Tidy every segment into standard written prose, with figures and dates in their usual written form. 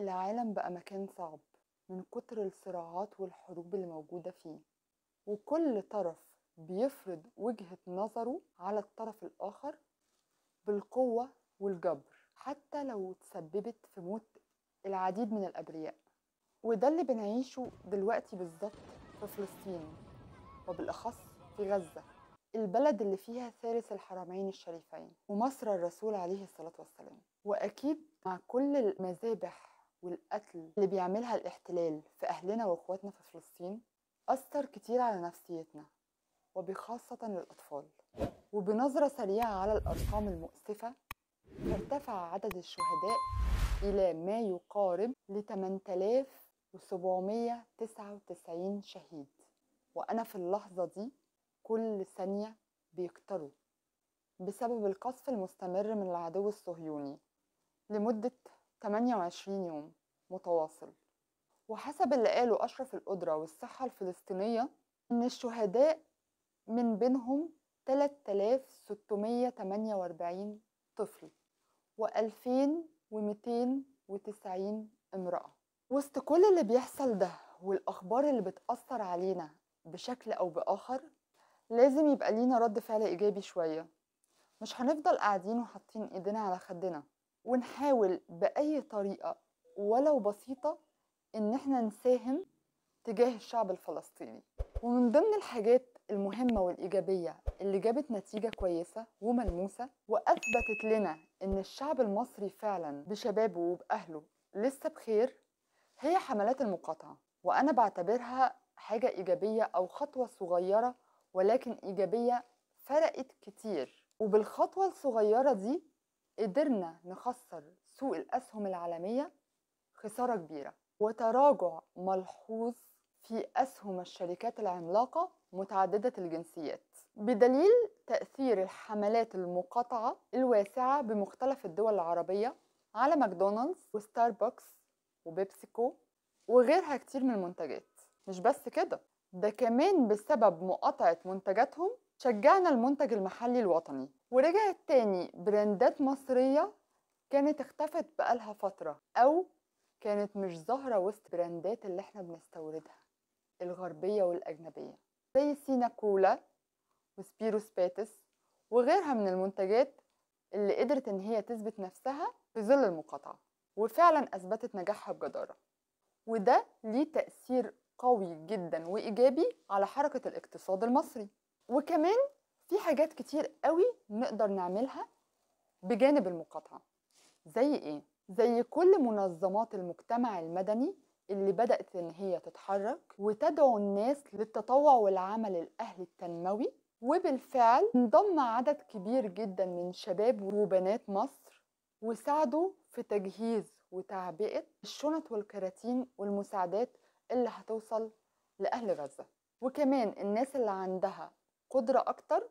العالم بقى مكان صعب من كتر الصراعات والحروب اللي موجودة فيه، وكل طرف بيفرض وجهة نظره على الطرف الآخر بالقوة والجبر، حتى لو تسببت في موت العديد من الأبرياء. وده اللي بنعيشه دلوقتي بالظبط في فلسطين، وبالأخص في غزة، البلد اللي فيها ثالث الحرمين الشريفين ومصر الرسول عليه الصلاة والسلام. وأكيد مع كل المذابح والقتل اللي بيعملها الاحتلال في أهلنا وأخواتنا في فلسطين، أثر كتير على نفسيتنا وبخاصة للأطفال. وبنظرة سريعة على الأرقام المؤسفة، ارتفع عدد الشهداء إلى ما يقارب ل 8799 شهيد. وأنا في اللحظة دي كل ثانية بيكتروا بسبب القصف المستمر من العدو الصهيوني لمدة 28 يوم متواصل. وحسب اللي قاله أشرف القدرة والصحة الفلسطينية، إن الشهداء من بينهم 3648 طفل و2290 امرأة. وسط كل اللي بيحصل ده والأخبار اللي بتأثر علينا بشكل أو بآخر، لازم يبقى لينا رد فعل إيجابي شوية. مش هنفضل قاعدين وحاطين إيدينا على خدنا، ونحاول بأي طريقة ولو بسيطة إن احنا نساهم تجاه الشعب الفلسطيني. ومن ضمن الحاجات المهمة والإيجابية اللي جابت نتيجة كويسة وملموسة وأثبتت لنا إن الشعب المصري فعلا بشبابه وبأهله لسه بخير، هي حملات المقاطعة. وأنا بعتبرها حاجة إيجابية أو خطوة صغيرة ولكن إيجابية فرقت كتير. وبالخطوة الصغيرة دي قدرنا نخسر سوق الأسهم العالمية خسارة كبيرة، وتراجع ملحوظ في أسهم الشركات العملاقة متعددة الجنسيات، بدليل تأثير الحملات المقاطعة الواسعة بمختلف الدول العربية على ماكدونالدز وستاربكس وبيبسيكو وغيرها كتير من المنتجات. مش بس كده، ده كمان بسبب مقاطعة منتجاتهم شجعنا المنتج المحلي الوطني، ورجعت تاني براندات مصرية كانت اختفت بقالها فترة أو كانت مش ظاهرة وسط براندات اللي احنا بنستوردها الغربية والأجنبية، زي سينا كولا وسبيروس باتس وغيرها من المنتجات اللي قدرت ان هي تثبت نفسها في ظل المقاطعة، وفعلا أثبتت نجاحها بجدارة. وده ليه تأثير قوي جدا وإيجابي على حركة الاقتصاد المصري. وكمان في حاجات كتير قوي نقدر نعملها بجانب المقاطعة. زي ايه؟ زي كل منظمات المجتمع المدني اللي بدأت ان هي تتحرك وتدعو الناس للتطوع والعمل الأهلي التنموي. وبالفعل انضم عدد كبير جدا من شباب وبنات مصر وساعدوا في تجهيز وتعبئة الشنط والكراتين والمساعدات اللي هتوصل لأهل غزة. وكمان الناس اللي عندها قدرة أكتر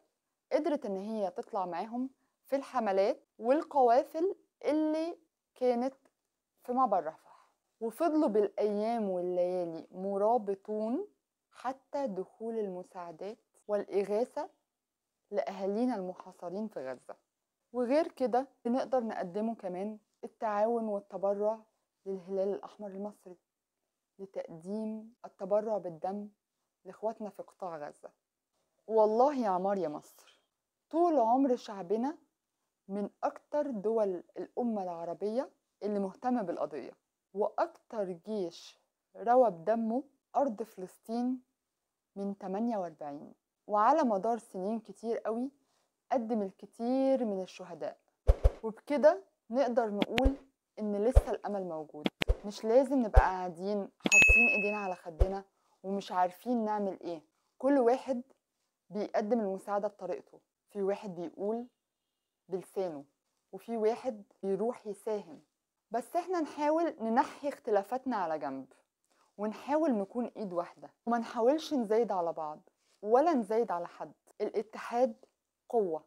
قدرت إن هي تطلع معاهم في الحملات والقوافل اللي كانت في معبر رفح، وفضلوا بالأيام والليالي مرابطون حتى دخول المساعدات والإغاثة لأهالينا المحاصرين في غزة. وغير كده بنقدر نقدمه كمان التعاون والتبرع للهلال الأحمر المصري لتقديم التبرع بالدم لإخواتنا في قطاع غزة. والله يا عمار يا مصر، طول عمر شعبنا من أكتر دول الأمة العربية اللي مهتمة بالقضية، وأكتر جيش روى بدمه أرض فلسطين من 48، وعلى مدار سنين كتير قوي قدم الكتير من الشهداء. وبكده نقدر نقول إن لسه الأمل موجود. مش لازم نبقى قاعدين حاطين إيدينا على خدنا ومش عارفين نعمل إيه. كل واحد بيقدم المساعدة بطريقته، في واحد بيقول بلسانه وفي واحد بيروح يساهم. بس احنا نحاول ننحي اختلافاتنا على جنب ونحاول نكون ايد واحدة، وما نحاولش نزايد على بعض ولا نزايد على حد. الاتحاد قوة،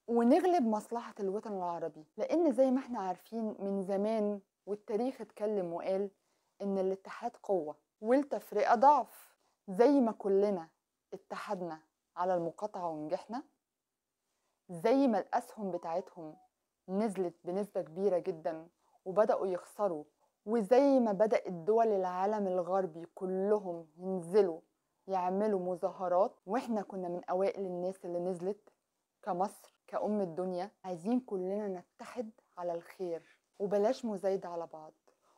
ونغلب مصلحة الوطن العربي، لأن زي ما احنا عارفين من زمان والتاريخ اتكلم وقال إن الاتحاد قوة والتفرقة ضعف. زي ما كلنا اتحدنا على المقاطعة ونجحنا، زي ما الأسهم بتاعتهم نزلت بنسبة كبيرة جدا وبدأوا يخسروا وزي ما بدأت دول العالم الغربي كلهم ينزلوا يعملوا مظاهرات، واحنا كنا من اوائل الناس اللي نزلت كمصر كأم الدنيا، عايزين كلنا نتحد على الخير، وبلاش مزايدة على بعض،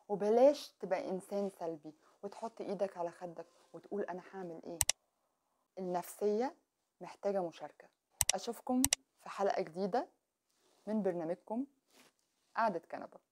وبلاش تبقى انسان سلبي وتحط ايدك على خدك وتقول انا هعمل ايه. النفسية محتاجة مشاركة. اشوفكم في حلقة جديدة من برنامجكم قعدة كنبة.